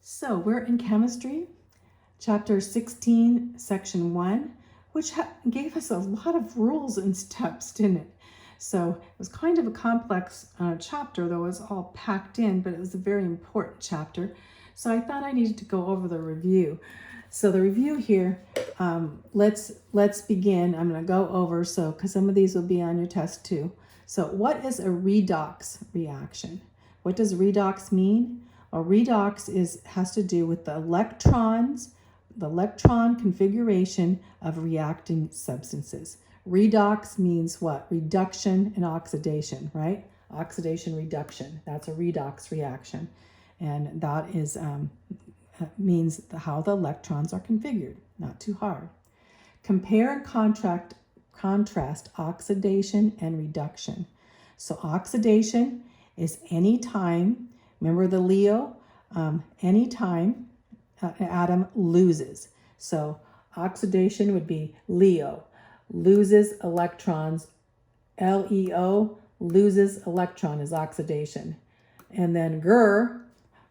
So we're in chemistry, chapter 16, section 1, which gave us a lot of rules and steps, didn't it? So it was kind of a complex chapter, though it was all packed in, but it was a very important chapter. So I thought I needed to go over the review. So the review here, let's begin. I'm going to go over, because some of these will be on your test too. So what is a redox reaction? What does redox mean? A redox has to do with the electron configuration of reacting substances. Redox means what? Reduction and oxidation, right? Oxidation, reduction. That's a redox reaction. And that is means how the electrons are configured. Not too hard. Compare and contrast oxidation and reduction. So oxidation is any time, remember the Leo, any time an atom loses. So oxidation would be Leo, loses electrons. LEO, loses electron, is oxidation. And then GR,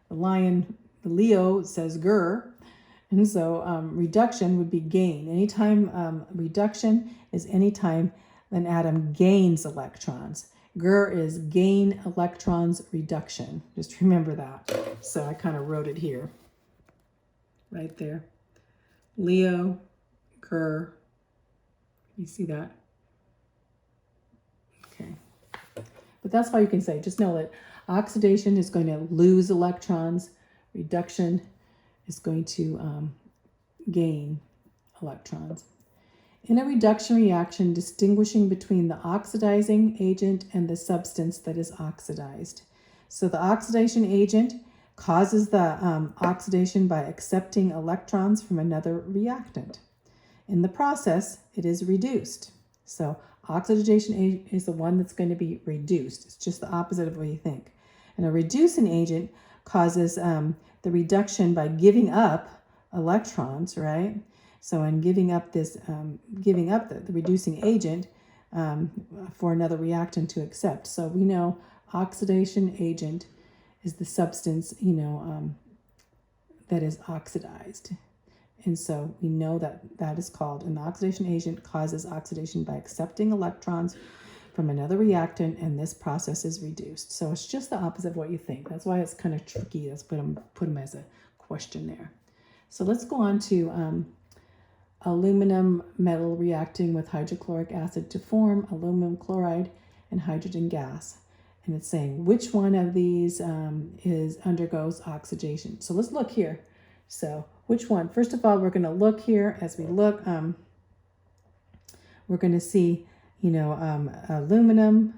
the lion, the Leo says GR. And so reduction would be gain. Anytime reduction is anytime an atom gains electrons. GR is gain electrons reduction. Just remember that. So I kind of wrote it here, right there. Leo, GR. You see that? Okay. But that's all you can say. Just know that oxidation is going to lose electrons. Reduction is going to gain electrons. In a reduction reaction, distinguishing between the oxidizing agent and the substance that is oxidized. So the oxidation agent causes the oxidation by accepting electrons from another reactant. In the process, it is reduced. So oxidation agent is the one that's going to be reduced. It's just the opposite of what you think. And a reducing agent causes the reduction by giving up electrons, right? So in giving up this, the reducing agent for another reactant to accept. So we know oxidation agent is the substance, that is oxidized. And so we know that is called, and the oxidation agent causes oxidation by accepting electrons from another reactant, and this process is reduced. So it's just the opposite of what you think. That's why it's kind of tricky. Let's put them as a question there. So let's go on to aluminum metal reacting with hydrochloric acid to form aluminum chloride and hydrogen gas. And it's saying which one of these undergoes oxidation. So let's look here. So which one? First of all, we're going to look here. As we look, we're going to see, aluminum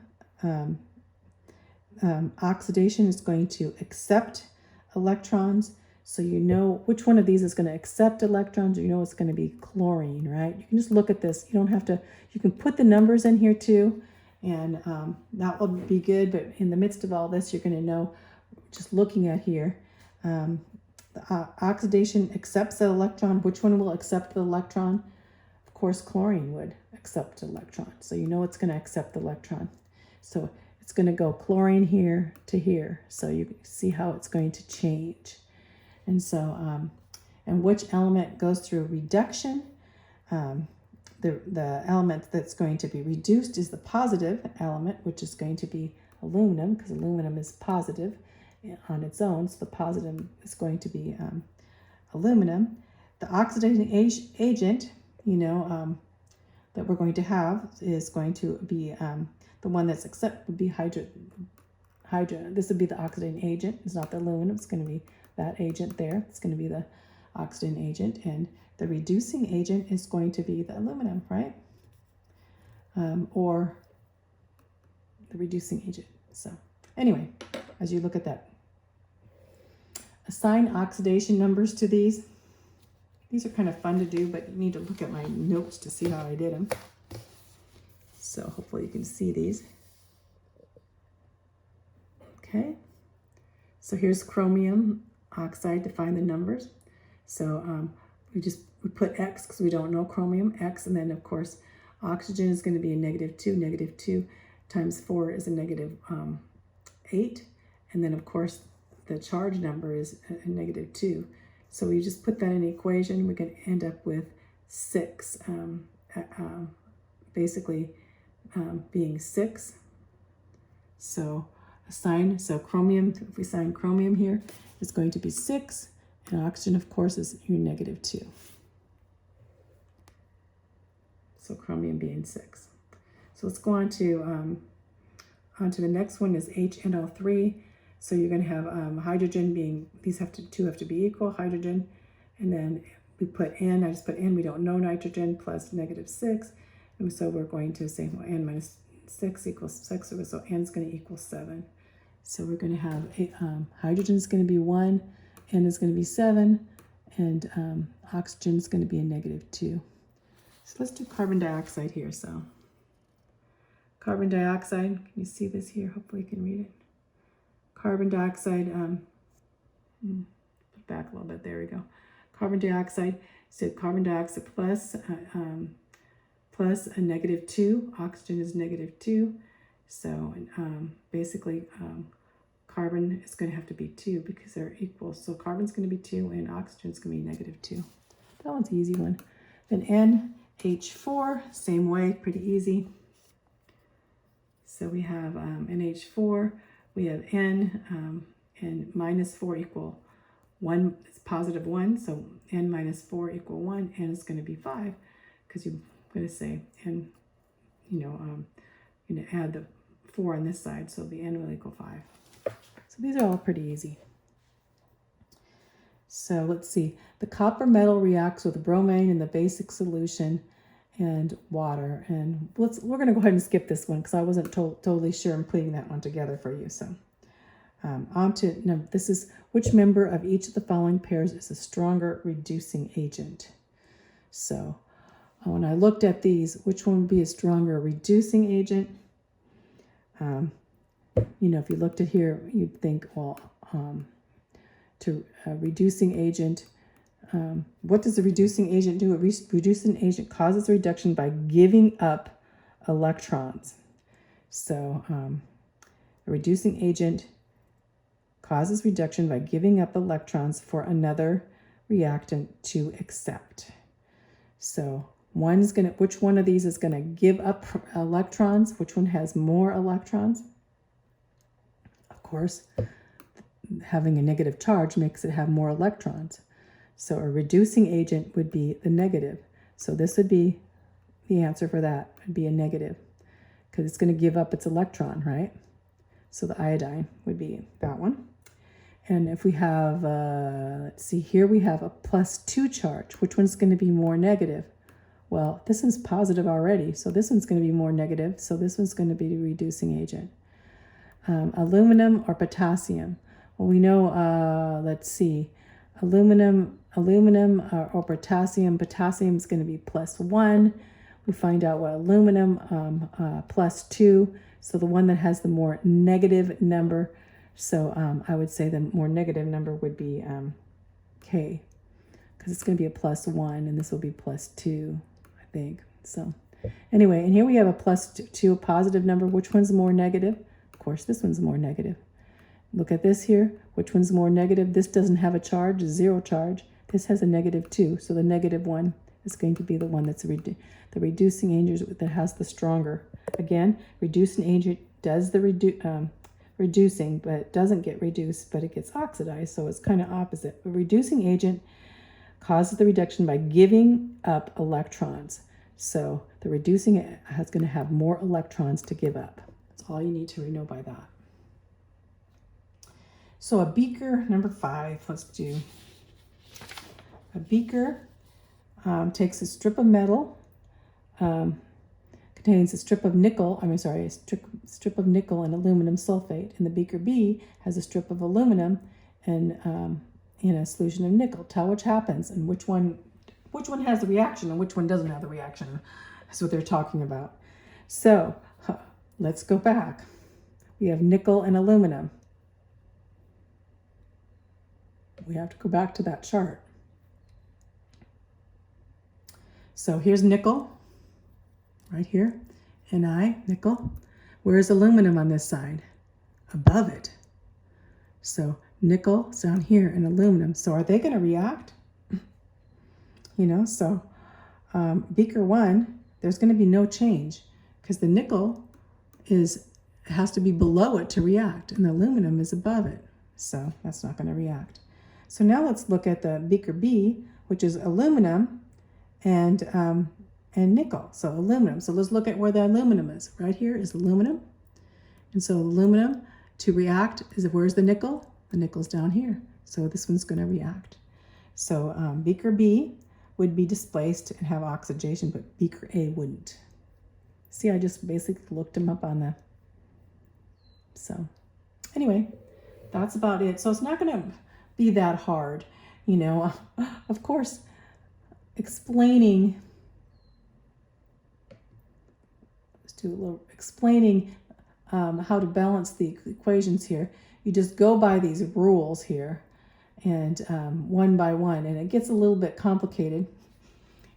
oxidation is going to accept electrons. So you know which one of these is going to accept electrons. It's going to be chlorine, right? You can just look at this. You don't have to, you can put the numbers in here too, and that will be good. But in the midst of all this, you're going to know, just looking at here, the oxidation accepts the electron. Which one will accept the electron? Of course, chlorine would accept the electron. So it's going to accept the electron. So it's going to go chlorine here to here. So you can see how it's going to change. And so, and which element goes through reduction? The element that's going to be reduced is the positive element, which is going to be aluminum, because aluminum is positive on its own. So the positive is going to be aluminum. The oxidizing agent, that we're going to have is going to be the one that's would be hydrogen. This would be the oxidizing agent. It's not the aluminum. It's going to be that agent there. It's going to be the oxidizing agent, and the reducing agent is going to be the aluminum, right? Or the reducing agent. So anyway, as you look at that, assign oxidation numbers to these. These are kind of fun to do, but you need to look at my notes to see how I did them. So hopefully you can see these. Okay. So here's chromium oxide to find the numbers. So we put X because we don't know chromium, X, and then of course oxygen is going to be a -2 times 4 is a -8, and then of course the charge number is a negative 2. So we just put that in the equation. We're going to end up with 6, basically being 6. So chromium, if we sign chromium here, it's going to be 6, and oxygen, of course, is your negative 2. So chromium being 6. So let's go on to the next one is HNO3. So you're going to have hydrogen being, these two have to be equal, hydrogen, and then we put N, I just put N, we don't know nitrogen, plus negative 6, and so we're going to say, well, N minus 6 equals 6, so N is going to equal 7. So we're going to have hydrogen is going to be 1, N is going to be 7, and oxygen is going to be a negative 2. So let's do carbon dioxide here. So carbon dioxide, can you see this here? Hopefully you can read it. Carbon dioxide, back a little bit, there we go. Carbon dioxide, so carbon dioxide plus a negative 2, oxygen is negative 2. So basically carbon is going to have to be 2 because they're equal. So carbon's going to be 2 and oxygen's going to be negative 2. That one's an easy one. Then NH4, same way, pretty easy. So we have NH4, we have N, and minus 4 equal 1, it's positive 1, so N minus 4 equal 1, N is going to be 5, because you're going to say, N, you're going to add the 4 on this side, so the N will equal 5. So these are all pretty easy. So let's see, the copper metal reacts with bromine in the basic solution and water. And we're going to go ahead and skip this one because I wasn't totally sure I'm putting that one together for you. So this is which member of each of the following pairs is a stronger reducing agent. So when I looked at these, which one would be a stronger reducing agent? If you looked at here, you'd think, well, to a reducing agent, what does the reducing agent do? A reducing agent causes a reduction by giving up electrons. So a reducing agent causes reduction by giving up electrons for another reactant to accept. So which one of these is going to give up electrons? Which one has more electrons? Of course, having a negative charge makes it have more electrons. So a reducing agent would be the negative. So this would be the answer for that, would be a negative, because it's going to give up its electron, right? So the iodine would be that one. And if we have, let's see, here we have a +2 charge. Which one's going to be more negative? Well, this one's positive already, so this one's going to be more negative. So this one's going to be the reducing agent. Aluminum or potassium? Well, we know, let's see, aluminum or potassium. Potassium is going to be +1. We find out what aluminum, +2. So the one that has the more negative number. So I would say the more negative number would be K, because it's going to be a +1, and this will be +2, I think. So anyway, and here we have a +2, a positive number. Which one's more negative? Of course, this one's more negative. Look at this here. Which one's more negative? This doesn't have a charge, 0 charge. This has a -2. So the negative one is going to be the one that's the reducing agent that has the stronger. Again, reducing agent does the reducing, but it doesn't get reduced, but it gets oxidized. So it's kind of opposite. A reducing agent causes the reduction by giving up electrons. So the reducing is going to have more electrons to give up. That's all you need to know by that. So a beaker, number 5, let's do. A beaker takes a strip of metal, contains a strip of nickel, a strip of nickel and aluminum sulfate. And the beaker B has a strip of aluminum and in a solution of nickel. Tell which happens and which one has the reaction and which one doesn't have the reaction. That's what they're talking about. So let's go back. We have nickel and aluminum. We have to go back to that chart. So here's nickel, right here, Ni, nickel. Where's aluminum on this side? Above it. So nickel is down here, and aluminum. So are they going to react? So beaker 1, there's going to be no change because the nickel has to be below it to react, and the aluminum is above it. So that's not going to react. So now let's look at the beaker B, which is aluminum and nickel. So aluminum. So let's look at where the aluminum is. Right here is aluminum. And so aluminum to react where's the nickel? The nickel's down here. So this one's going to react. So beaker B would be displaced and have oxidation, but beaker A wouldn't. See, I just basically looked them up on the... So anyway, that's about it. So it's not going to be that hard, Of course, explaining how to balance the equations here. You just go by these rules here, and one by one, and it gets a little bit complicated,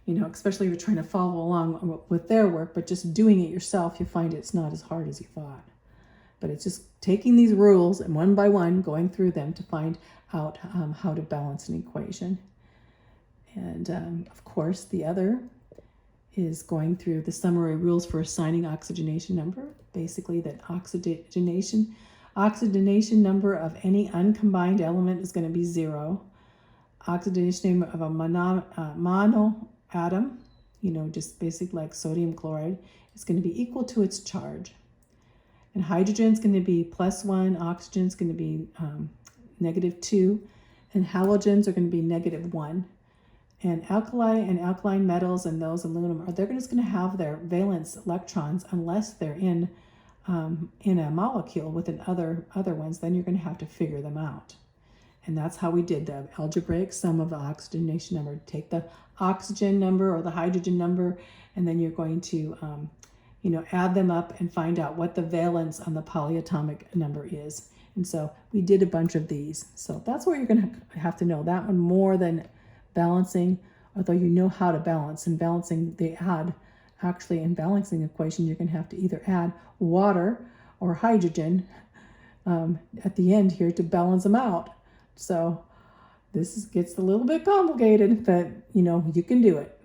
especially if you're trying to follow along with their work, but just doing it yourself, you find it's not as hard as you thought. But it's just taking these rules and one by one going through them to find out how to balance an equation. And of course, the other is going through the summary rules for assigning oxygenation number. Basically, that oxygenation number of any uncombined element is going to be 0. Oxidation number of a mono atom, just basic like sodium chloride, is going to be equal to its charge. And hydrogen is going to be +1, oxygen is going to be -2, and halogens are going to be -1. And alkali and alkaline metals and those aluminum, they're just going to have their valence electrons unless they're in a molecule with other ones. Then you're going to have to figure them out. And that's how we did the algebraic sum of the oxygenation number. Take the oxygen number or the hydrogen number, and then you're going to add them up and find out what the valence on the polyatomic number is. And so we did a bunch of these. So that's what you're going to have to know. That one more than balancing, although you know how to balance. And balancing, in balancing equation, you're going to have to either add water or hydrogen at the end here to balance them out. So this gets a little bit complicated, but you can do it.